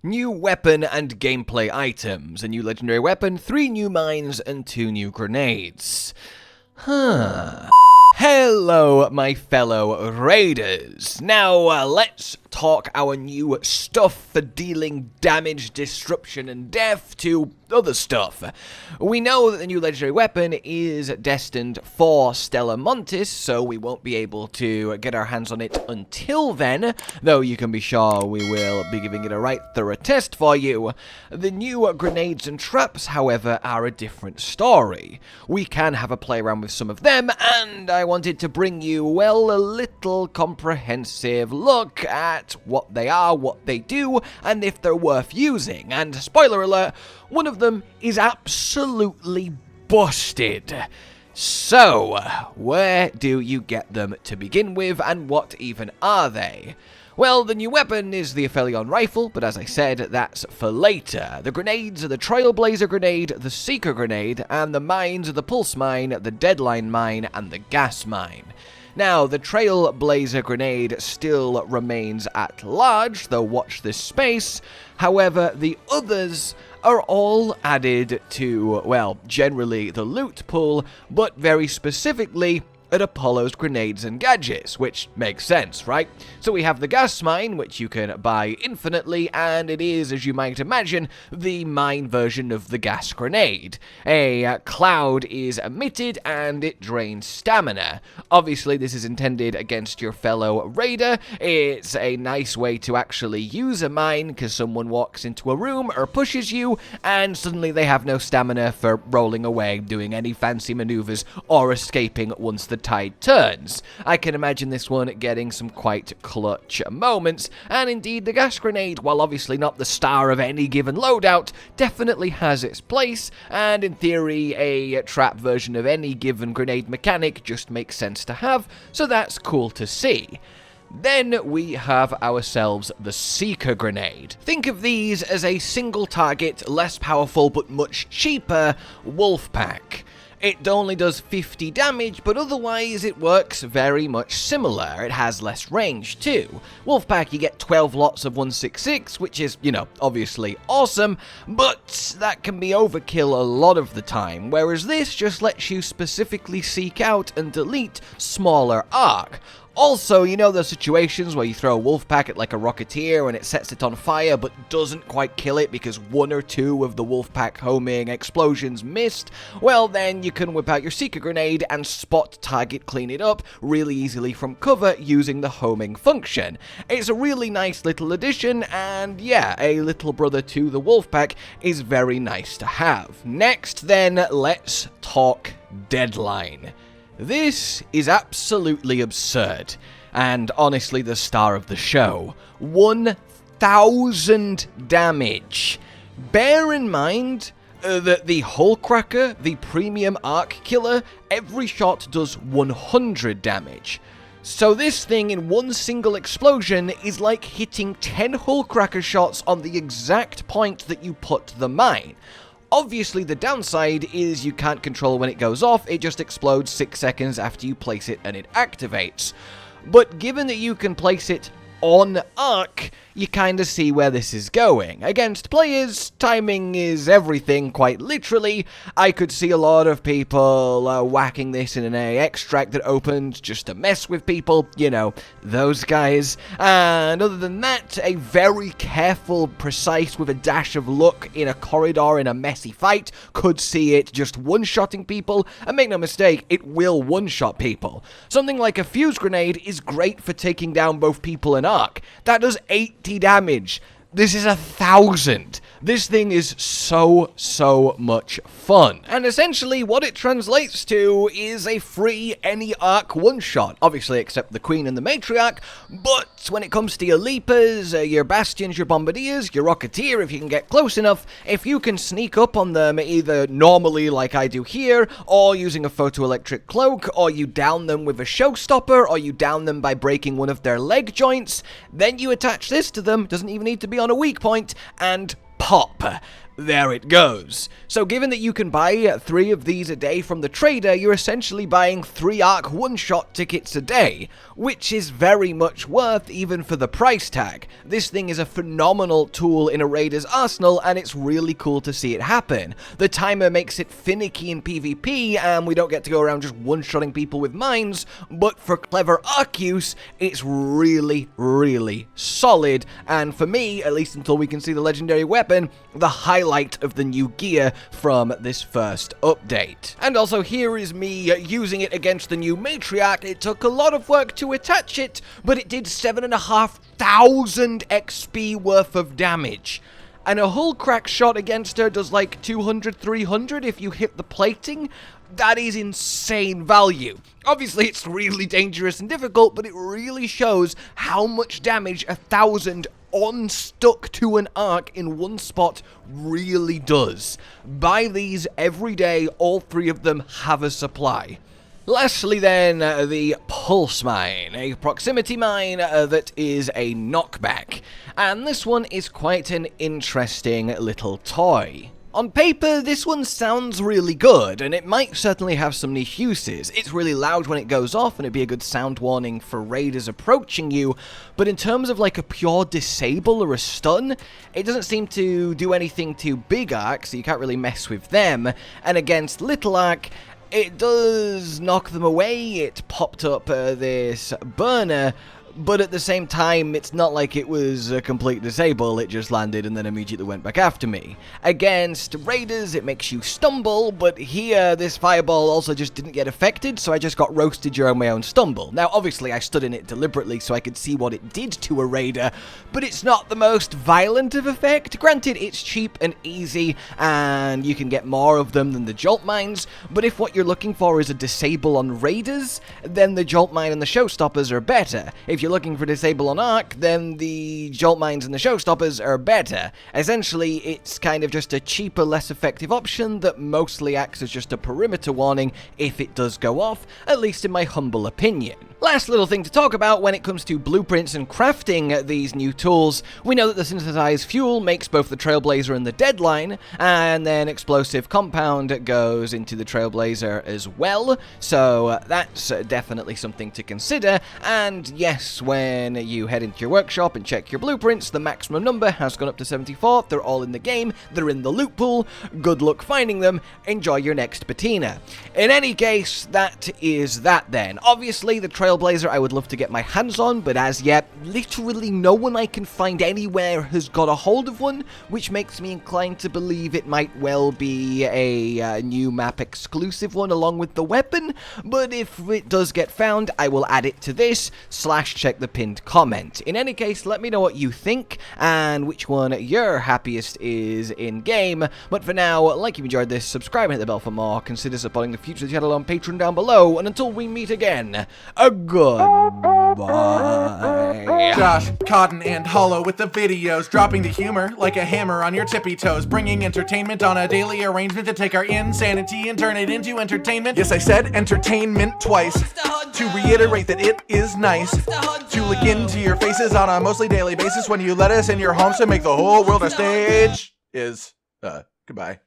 New weapon and gameplay items. A new legendary weapon, 3 new mines, and 2 new grenades. Hello, my fellow raiders. Now, let's talk our new stuff for dealing damage, disruption, and death to other stuff. We know that the new legendary weapon is destined for Stella Montis, so we won't be able to get our hands on it until then, though you can be sure we will be giving it a right thorough test for you. The new grenades and traps, however, are a different story. We can have a play around with some of them, and I wanted to bring you, well, a little comprehensive look at what they are, what they do, and if they're worth using. And spoiler alert, one of them is absolutely busted. So, where do you get them to begin with, and what even are they? Well, the new weapon is the Aphelion rifle, but as I said, that's for later. The grenades are the Trailblazer grenade, the Seeker grenade, and the mines are the Pulse mine, the Deadline mine, and the Gas mine. Now, the Trailblazer grenade still remains at large, though watch this space. However, the others are all added to, well, generally the loot pool, but very specifically at Apollo's grenades and gadgets, which makes sense, right? So we have the gas mine, which you can buy infinitely, and it is, as you might imagine, the mine version of the gas grenade. A cloud is emitted, and it drains stamina. Obviously, this is intended against your fellow raider. It's a nice way to actually use a mine, because someone walks into a room or pushes you, and suddenly they have no stamina for rolling away, doing any fancy maneuvers, or escaping once the tide turns. I can imagine this one getting some quite clutch moments, and indeed the gas grenade, while obviously not the star of any given loadout, definitely has its place, and in theory a trap version of any given grenade mechanic just makes sense to have, so that's cool to see. Then we have ourselves the Seeker grenade. Think of these as a single target, less powerful but much cheaper wolf pack. It only does 50 damage, but otherwise it works very much similar. It has less range too. Wolfpack, you get 12 lots of 166, which is, you know, obviously awesome, but that can be overkill a lot of the time, whereas this just lets you specifically seek out and delete smaller arc. Also, you know those situations where you throw a wolf pack at like a rocketeer and it sets it on fire but doesn't quite kill it because 1 or 2 of the wolf pack homing explosions missed? Well, then you can whip out your Seeker grenade and spot target clean it up really easily from cover using the homing function. It's a really nice little addition, and yeah, a little brother to the wolf pack is very nice to have. Next then, let's talk Deadline. This is absolutely absurd, and honestly the star of the show. 1,000 damage. Bear in mind that the Hullcracker, the premium arc killer, every shot does 100 damage. So this thing in one single explosion is like hitting 10 Hullcracker shots on the exact point that you put the mine. Obviously, the downside is you can't control when it goes off, it just explodes 6 seconds after you place it and it activates. But given that you can place it on arc, you kind of see where this is going. Against players, timing is everything, quite literally. I could see a lot of people whacking this in an AA extract that opened just to mess with people, you know, those guys. And other than that, a very careful, precise, with a dash of luck in a corridor in a messy fight could see it just one-shotting people, and make no mistake, it will one-shot people. Something like a fuse grenade is great for taking down both people and arc. That does 80 damage. This is 1,000. This thing is so much fun. And essentially what it translates to is a free any arc one-shot. Obviously except the Queen and the Matriarch, but when it comes to your Leapers, your Bastions, your Bombardiers, your Rocketeer, if you can get close enough, if you can sneak up on them either normally like I do here, or using a photoelectric cloak, or you down them with a showstopper, or you down them by breaking one of their leg joints, then you attach this to them, doesn't even need to be on a weak point, and pop. there it goes. So given that you can buy 3 of these a day from the trader, you're essentially buying 3 Arc one-shot tickets a day, which is very much worth even for the price tag. This thing is a phenomenal tool in a raider's arsenal, and it's really cool to see it happen. The timer makes it finicky in PvP, and we don't get to go around just one-shotting people with mines, but for clever Arc use, it's really, really solid, and for me, at least until we can see the legendary weapon, the highlight of the new gear from this first update. And also here is me using it against the new matriarch. It took a lot of work to attach it, but it did 7,500 XP worth of damage. And a hull crack shot against her does like 200, 300 if you hit the plating. That is insane value. Obviously, it's really dangerous and difficult, but it really shows how much damage 1,000 unstuck to an arc in one spot really does. Buy these every day, all 3 of them have a supply. Lastly then, the Pulse Mine, a proximity mine that is a knockback. And this one is quite an interesting little toy. On paper, this one sounds really good, and it might certainly have some niche uses. It's really loud when it goes off, and it'd be a good sound warning for raiders approaching you, but in terms of like a pure disable or a stun, it doesn't seem to do anything to big arc, so you can't really mess with them, and against little arc, it does knock them away. It popped up this burner, but at the same time, it's not like it was a complete disable, it just landed and then immediately went back after me. Against raiders, it makes you stumble, but here, this fireball also just didn't get affected, so I just got roasted during my own stumble. Now, obviously, I stood in it deliberately so I could see what it did to a raider, but it's not the most violent of effect. Granted, it's cheap and easy, and you can get more of them than the jolt mines, but if what you're looking for is a disable on raiders, then the jolt mine and the showstoppers are better. If you're looking for disable on arc, then the jolt mines and the showstoppers are better. Essentially, it's kind of just a cheaper, less effective option that mostly acts as just a perimeter warning if it does go off, at least in my humble opinion. Last little thing to talk about when it comes to blueprints and crafting these new tools, we know that the synthesized fuel makes both the Trailblazer and the Deadline, and then explosive compound goes into the Trailblazer as well, so that's definitely something to consider. And yes, when you head into your workshop and check your blueprints, the maximum number has gone up to 74. They're all in the game, they're in the loot pool. Good luck finding them, enjoy your next patina. In any case, that is that then. Obviously, the Trailblazer I would love to get my hands on, but as yet, literally no one I can find anywhere has got a hold of one, which makes me inclined to believe it might well be a new map exclusive one along with the weapon, but if it does get found, I will add it to this, / check the pinned comment. In any case, let me know what you think, and which one your happiest is in-game, but for now, like if you enjoyed this, subscribe and hit the bell for more, consider supporting the future of the channel on Patreon down below, and until we meet again, a goodbye. Josh, Cotton, and Hollow with the videos, dropping the humor like a hammer on your tippy toes, bringing entertainment on a daily arrangement to take our insanity and turn it into entertainment. Yes, I said entertainment twice, to reiterate that it is nice to look into your faces on a mostly daily basis when you let us in your homes to make the whole world a stage. Goodbye.